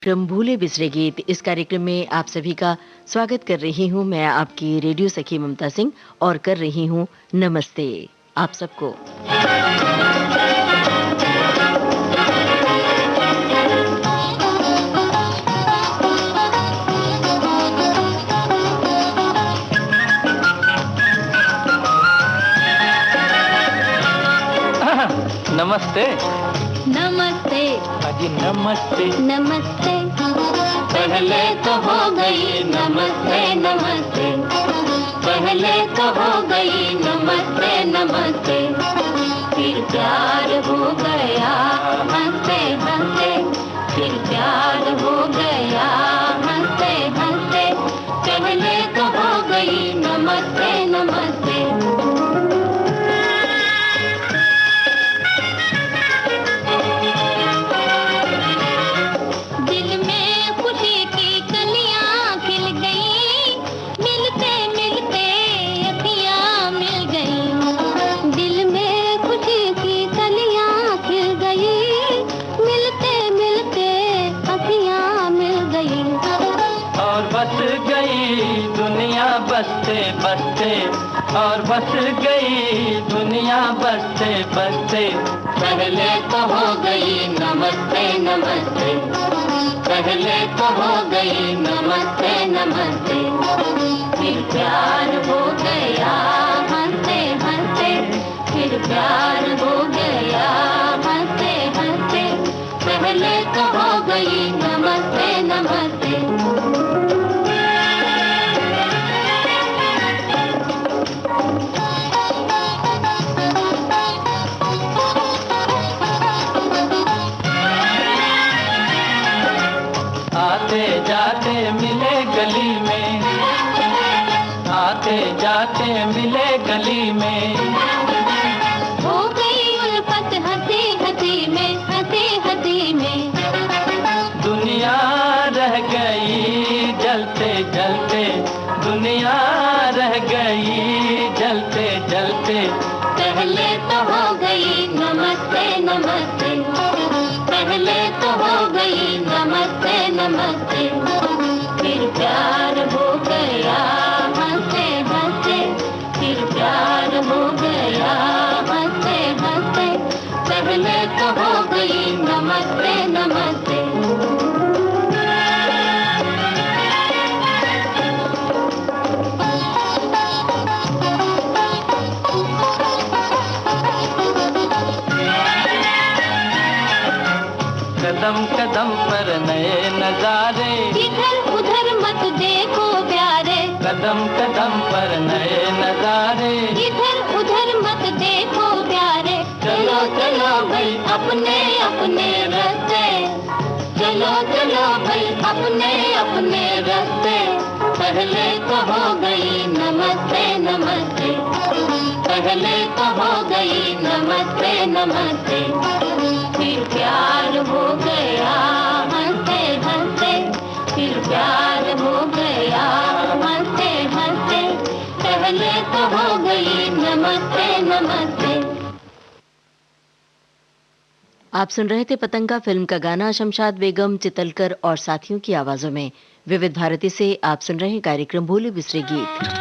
कार्यक्रम भूले बिसरे गीत। इस कार्यक्रम में आप सभी का स्वागत कर रही हूँ मैं, आपकी रेडियो सखी ममता सिंह, और कर रही हूँ नमस्ते आप सबको। नमस्ते नमस्ते अजी नमस्ते नमस्ते, पहले तो हो गई नमस्ते नमस्ते, पहले तो हो गई नमस्ते नमस्ते, फिर प्यार हो गया हंसते हंसते, फिर प्यार हो गया हंसते हंसते, पहले तो हो गई नमस्ते नमस्ते। बसते बसते और बस गई दुनिया बसते बसते, पहले तो हो गई नमस्ते नमस्ते, पहले तो हो गई नमस्ते नमस्ते, फिर प्यार हो गया हंसते हंसते, फिर प्यार हो गया हंसते हंसते, पहले तो हो गई नमस्ते नमस्ते। आते जाते मिले गली में, आते जाते मिले गली में, हो गई उल्फत हंसी हंसी में, हंसी हंसी में, दुनिया रह गई जलते जलते, दुनिया रह गई जलते जलते, पहले तो हो गई नमस्ते नमस्ते, पहले तो हो गई नमस्ते नमस्ते, फिर प्यार हो गया हंसते हंसते, फिर प्यार हो गया हंसते हंसते, पहले तो हो गई नमस्ते नमस्ते। कदम कदम पर नए नजारे, इधर उधर मत देखो प्यारे, कदम कदम पर नए नजारे, इधर उधर मत देखो प्यारे, चलो चलो भाई अपने अपने रास्ते, चलो चलो भाई अपने अपने रास्ते, पहले तो हो गई नमस्ते नमस्ते, पहले तो हो गई नमस्ते नमस्ते, फिर प्यार हो गया हंसते हंसते, फिर प्यार हो गया हंसते हंसते, पहले तो हो गई नमस्ते नमस्ते। आप सुन रहे थे पतंगा फिल्म का गाना शमशाद बेगम, चितलकर और साथियों की आवाजों में। विविध भारती से आप सुन रहे हैं कार्यक्रम भूले बिसरे गीत।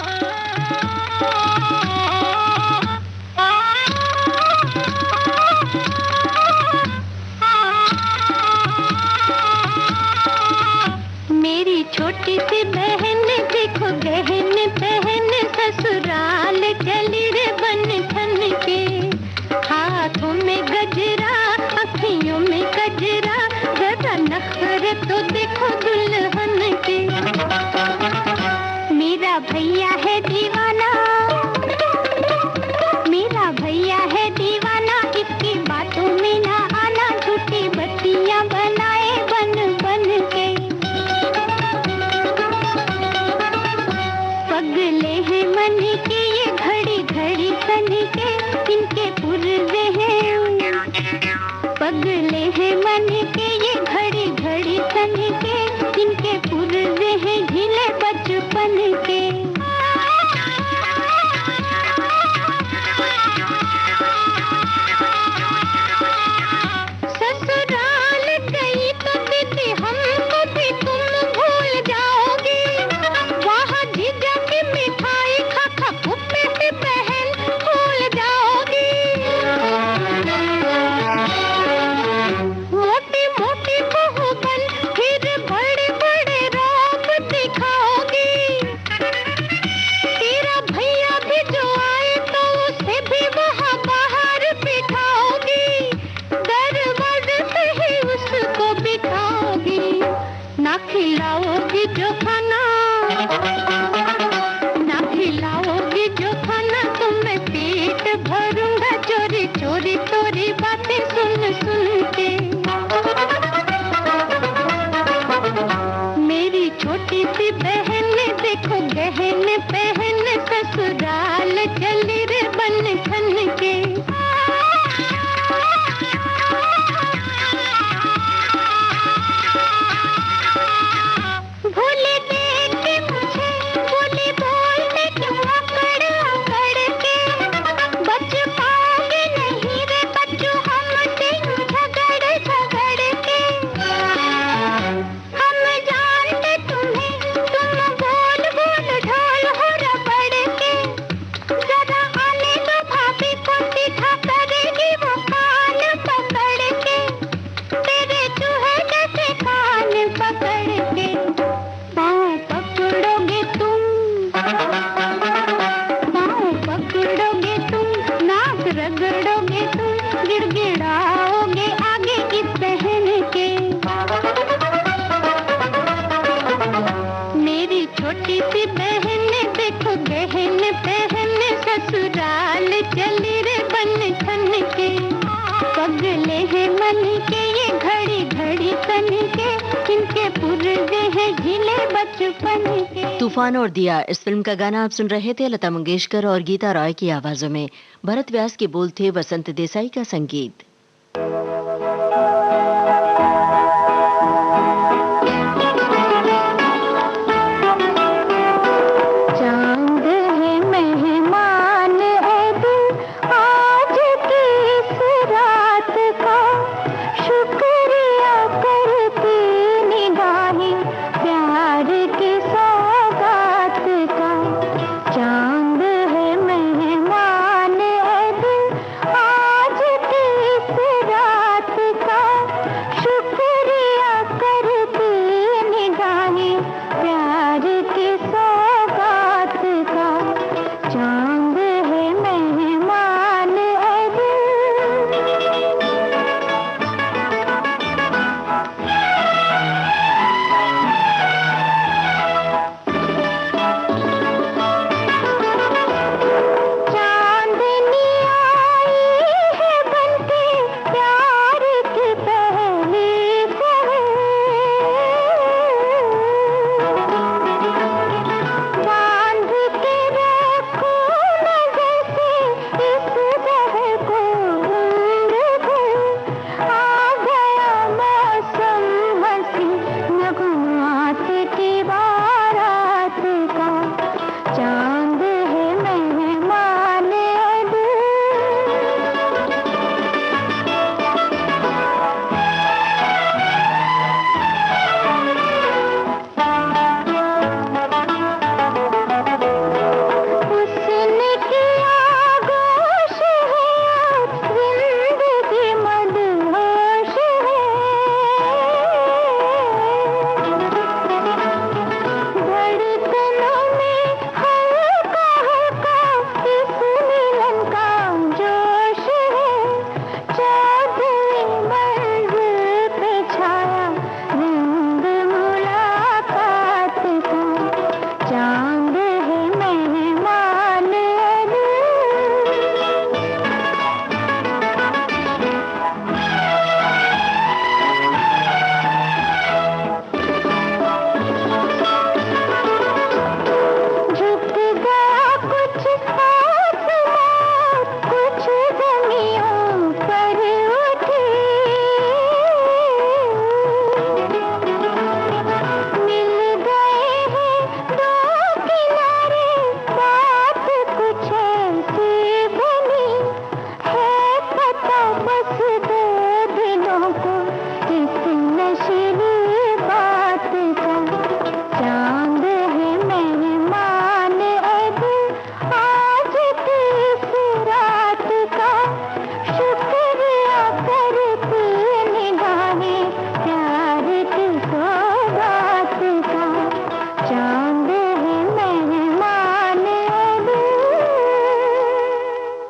मेरी छोटी सी बहन देखो गहन पहन, ससुराल चली रे बन ठन के, हाथों में गजरा अखियों में गजरा, जरा नखरे तो देखो दुल्हन के, मेरा भैया है दीवाना, मेरा भैया है दीवाना, इसकी बातों में ना आना, झूठी बत्तियां बनाए बन बन के, पगले हैं मन के ये घड़ी घड़ी सन के, इनके पुर्जे हैं, पगले हैं मन के ये घड़ी घड़ी सन के, इनके पुर्जे हैं ढीले बचपन के। ससुराल गई तो दीदी हमको ना खिलाओगी जो खाना, ना खिलाओगी जो खाना, तुम्हें पेट भरूंगा चोरी चोरी तोरी बातें सुन सुन के। मेरी छोटी सी बहन देखो गहने पहन ससुराल चली रे बन ठन के। भूले देख मुझे, भूले बोलने क्यों अकड़ अकड़ के। बच पाओगे नहीं रे बच्चों हमसे झगड़ झगड़ के। हम जानते तुम्हें, तुम बोल बोल ढोल हो रबड़ के। जरा आने दो भाभी को, सीधा करेगी वो कान पकड़ के। तेरे चूहे जैसे कान पकड़ के। पाँव पकड़ोगे तुम, पाँव पकड़ोगे तुम, नाक रगड़ोगे तुम, गिड़गिड़ाओगे आगे की पहन के। मेरी छोटी सी बहन देखो गहन पहन ससुराल चली रे बन ठन के। पगले हैं मन के ये घड़ी घड़ी सन के, इनके पुर्जे हैं ढीले बचपन के। तूफान और दिया इस फिल्म का गाना आप सुन रहे थे लता मंगेशकर और गीता रॉय की आवाजों में। भरत व्यास के बोल थे, वसंत देसाई का संगीत। चांद है मेहमान है दिल आज की इस रात का, शुक्रिया करती निगाहें प्यार की सौगात का। चांद है मेहमान है दिल आज की इस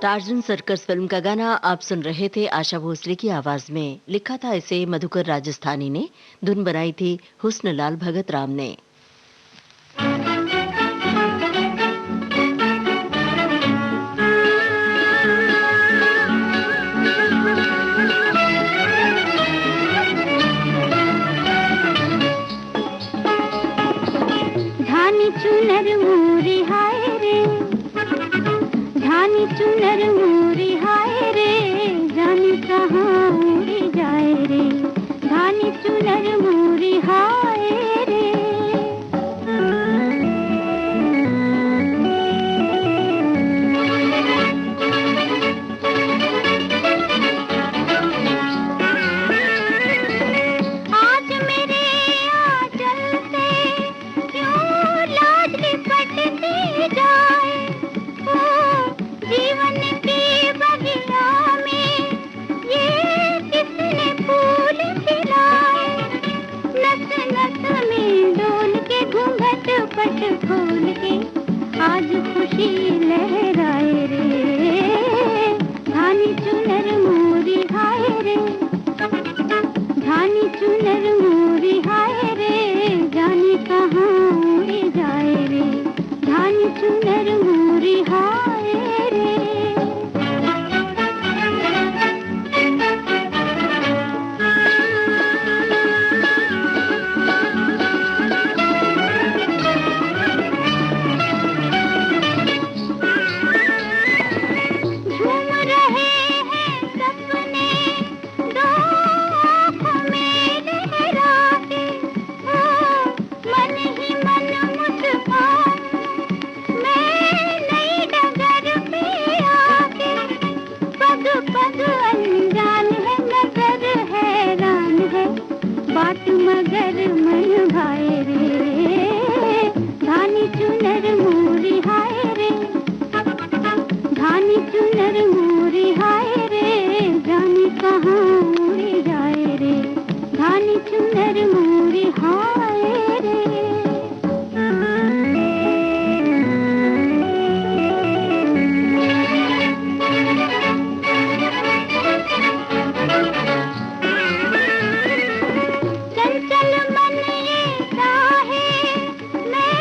टार्जन सर्कस फिल्म का गाना आप सुन रहे थे आशा भोसले की आवाज में। लिखा था इसे मधुकर राजस्थानी ने, धुन बनाई थी हुस्नलाल भगत राम ने। धानी चुनर मोरी हाय रे, धानी चुनर मोरी हाय रे, जाने कहाँ उड़ी जाए रे, धानी चुनर मोरी हाय रे। आज मेरे आंचल से क्यों लाज लिपटती जाए, ओ जीवन की बगिया में ये किसने फूल खिलाए, नस नस में डोल के घूंघट पट खोल के आज खुशी लहराए रे, धानी चुनर मोरी हाय रे, धानी चुनर मोरी हाय रे, जाने कहाँ उड़ी जाए रे, धानी चुनर मोरी हाय रे। झूम रहे हैं सपने दो आँखों में लहरा के, ओ मन ही मन मुस्कान मैं नई डगर पे आके, पग पग अनजान है नजर हैरान है, बात मगर मन भाए रे, धानी चुनर मोरी हाय रे, धानी चुनर मोरी हाय रे, जाने कहाँ उड़ी जाए रे, धानी चुनर मोरी हाय रे। चंचल मन ये चाहे मैं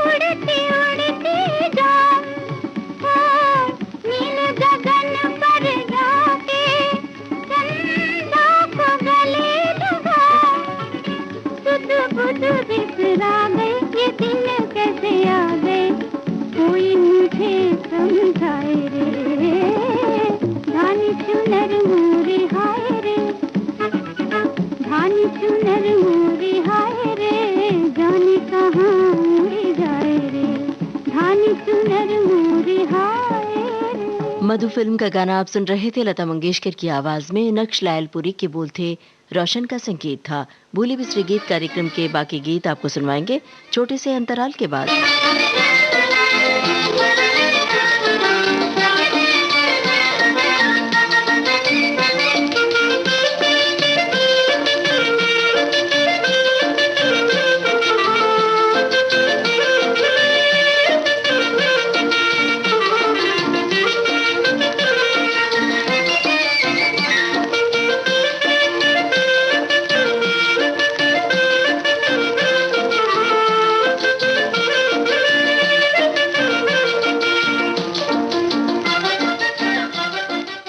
उड़ती उड़ती जाऊं, ओ नील गगन पर जाके चंदा को गले लगाऊं, सुध बुध बिसरा गए ये दिन कैसे आ गए, कोई मुझे समझाए रे, धानी चुनर मोरी हाय रे, धानी चुनर मोरी हाय रे, जाने कहाँ उड़ी जाए रे, धानी चुनर मोरी हाय रे। मधु फिल्म का गाना आप सुन रहे थे लता मंगेशकर की आवाज में। नक्श लायलपुरी के बोल थे, रोशन का संगीत था। भूले बिसरे गीत कार्यक्रम के बाकी गीत आपको सुनवाएंगे छोटे से अंतराल के बाद।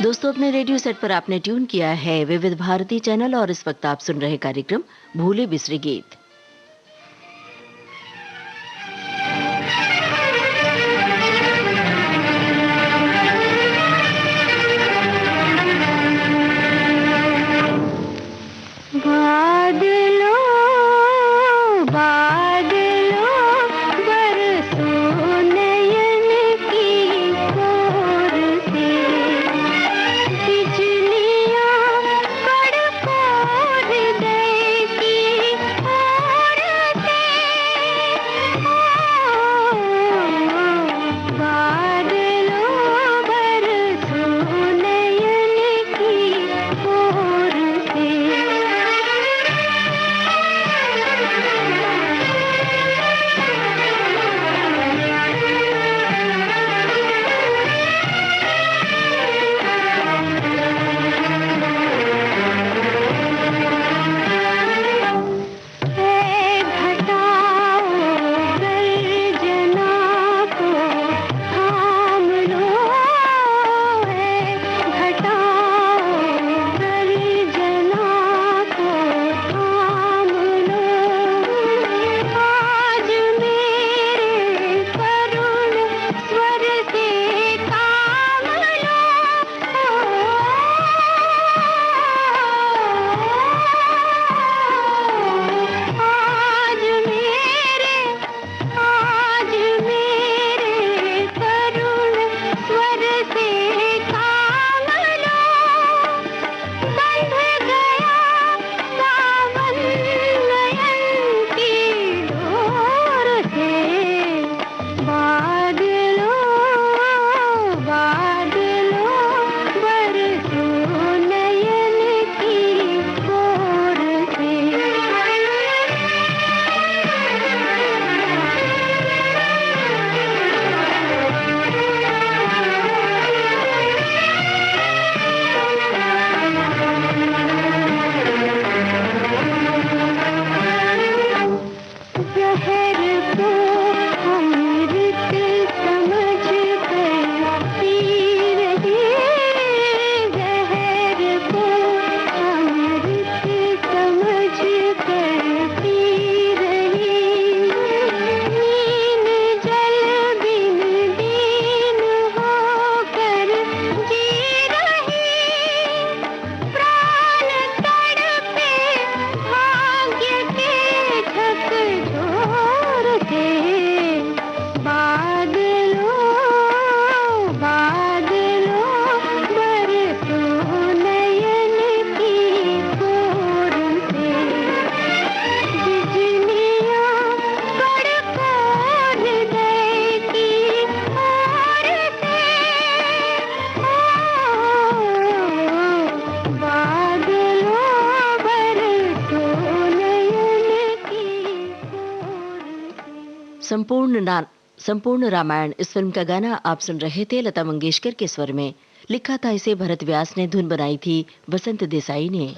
दोस्तों, अपने रेडियो सेट पर आपने ट्यून किया है विविध भारती चैनल और इस वक्त आप सुन रहे कार्यक्रम भूले बिसरे गीत। बादलों बादलों बरसो नयन की ओर से, बिजलियां कड़को हृदय की संपूर्ण रामायण इस फिल्म का गाना आप सुन रहे थे लता मंगेशकर के स्वर में। लिखा था इसे भरत व्यास ने, धुन बनाई थी वसंत देसाई ने।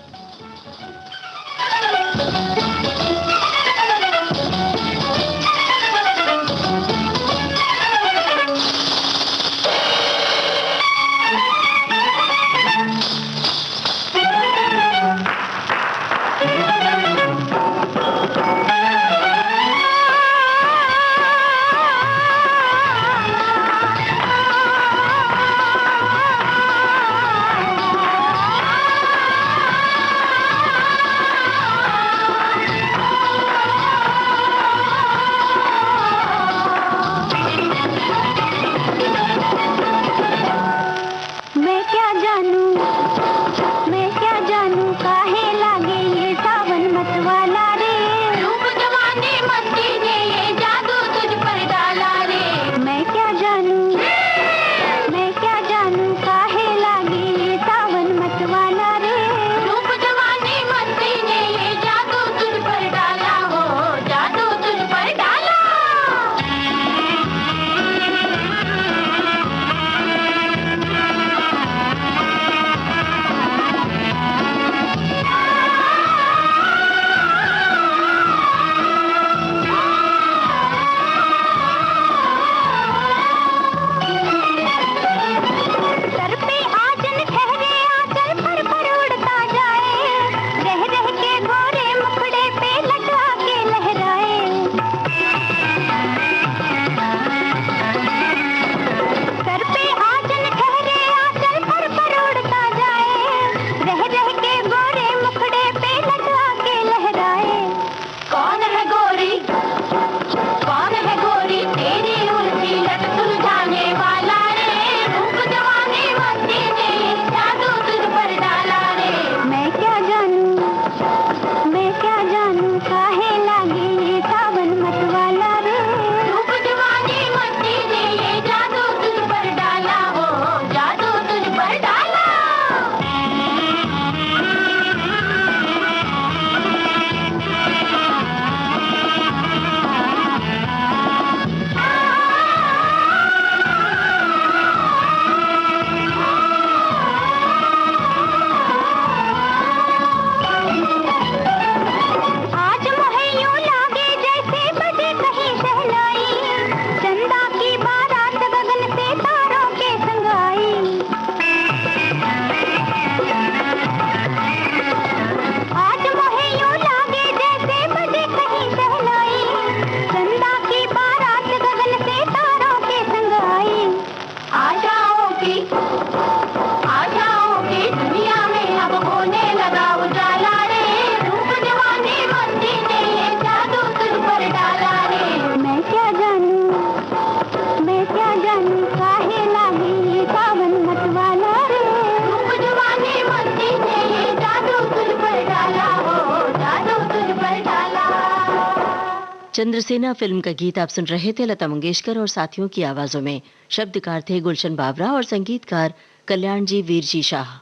चंद्रसेना फिल्म का गीत आप सुन रहे थे लता मंगेशकर और साथियों की आवाजों में। शब्दकार थे गुलशन बावरा और संगीतकार कल्याण जी वीर जी शाह।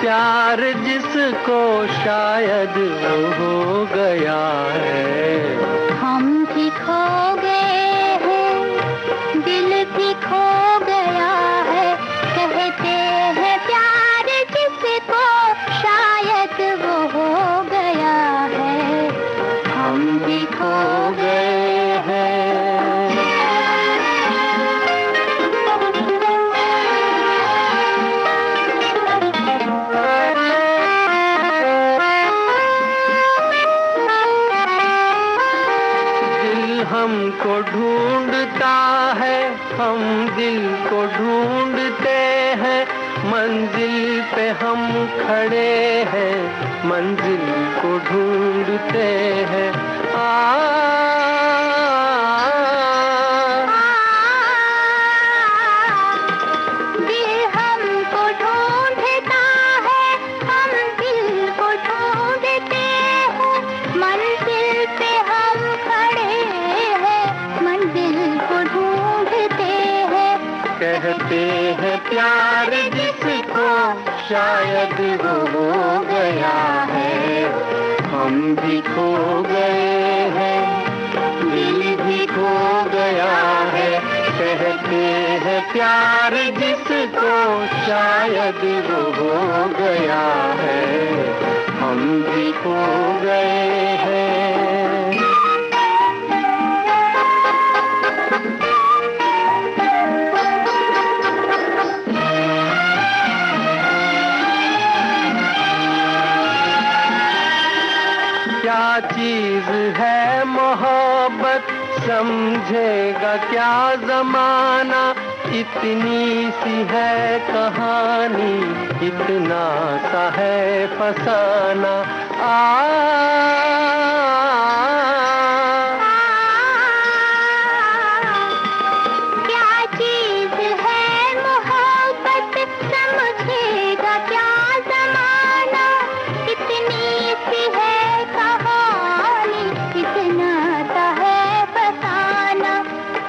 प्यार जिसको शायद वो हो गया है। हम भी खो गए हैं, दिल भी खो गया है, कहते हैं प्यार जिसको शायद वो हो गया है। हम भी खो गए हैं। हमको ढूंढता है, हम दिल को ढूंढते हैं, मंजिल पे हम खड़े हैं, मंजिल को ढूंढते हैं। कहते हैं प्यार जिसको शायद वो हो गया है, हम भी खो गए हैं, दिल भी खो गया है। कहते हैं प्यार जिसको शायद वो हो गया है, हम भी खो गए हैं। क्या चीज है मोहब्बत, समझेगा क्या जमाना, इतनी सी है कहानी, इतना सा है फसाना। क्या चीज है मोहब्बत, समझेगा क्या जमाना, इतनी सी है कहानी, इतना सा है फसाना।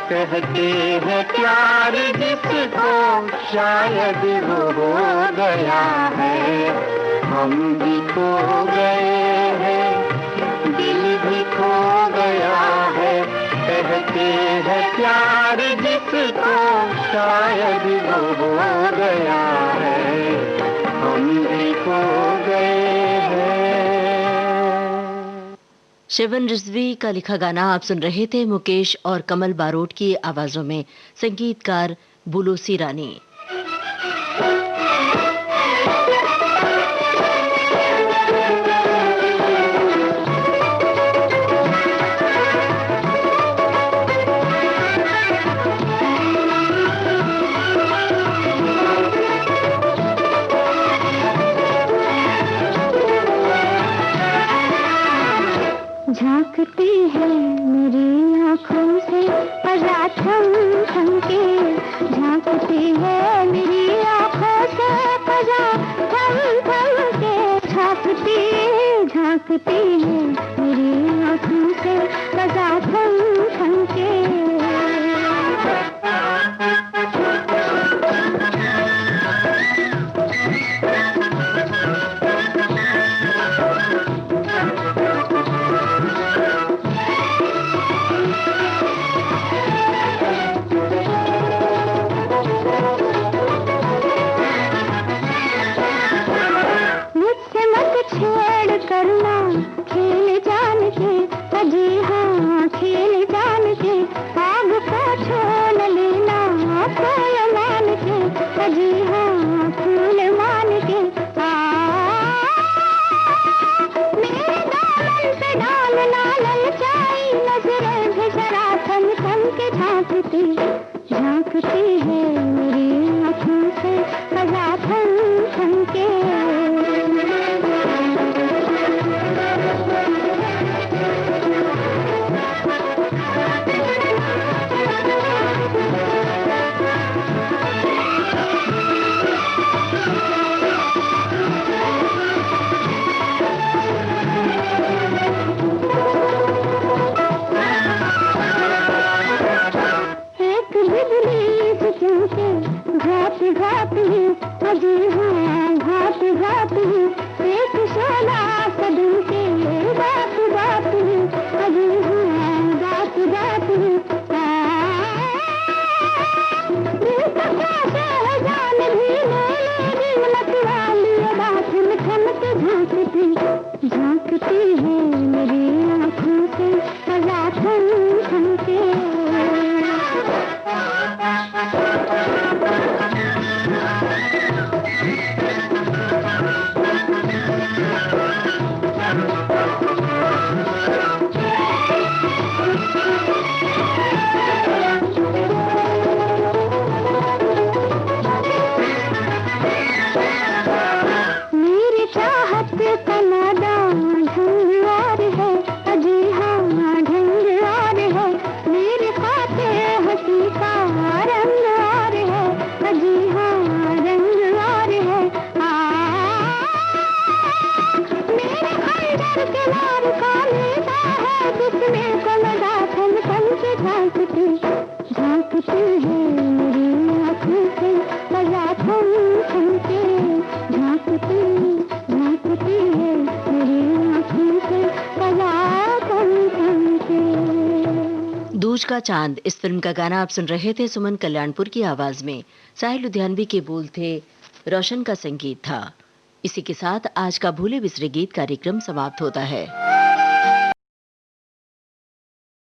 कहते हैं प्यार जिसको शायद वो हो गया है, हम भी खो गए हैं, दिल भी खो गया है। कहते हैं प्यार जिसको शायद वो हो गया है, हम भी खो गए हैं। शिवन रिजवी का लिखा गाना आप सुन रहे थे मुकेश और कमल बारोट की आवाजों में, संगीतकार बुलोसी रानी। झांकती है मेरी आँखों से परा थम थम के, झांकती है मेरी आँखों से परा थम थम के, झांकती है मेरी आँखों से परा थम थम के। करना खेल जान के, अजी हाँ खेल जान के, आग को छोड़ लेना फूल मान के, अजी हाँ फूल मान के। मेरे दामन पे डालना ललचाई नजरें भी जरा थम थम के, झांकती झांकती है मेरी आँखों से सजा थम थम के। घाटी घाटी अजी हाँ घाटी घाटी, एक शोला सदन के बात बात, अजी हाँ बात बात। जान भी मेरी मत वाली बात में थमक झांकती झांकती है मेरी आँखों से सजा थम थम के। मेरी चाहत का नादान ढंग और है, अजी हाँ ढंग और है, मेरे खाते हंसी का रंग और है, अजी हाँ रंग और है। मेरे अंदर के नार का नेता है, जिसमें को लगा थम थम के झांकती झांकती है मेरी आँखों से दूज का चांद इस फिल्म का गाना आप सुन रहे थे सुमन कल्याणपुर की आवाज में। साहिल लुधियानवी के बोल थे, रोशन का संगीत था। इसी के साथ आज का भूले बिसरे गीत कार्यक्रम समाप्त होता है।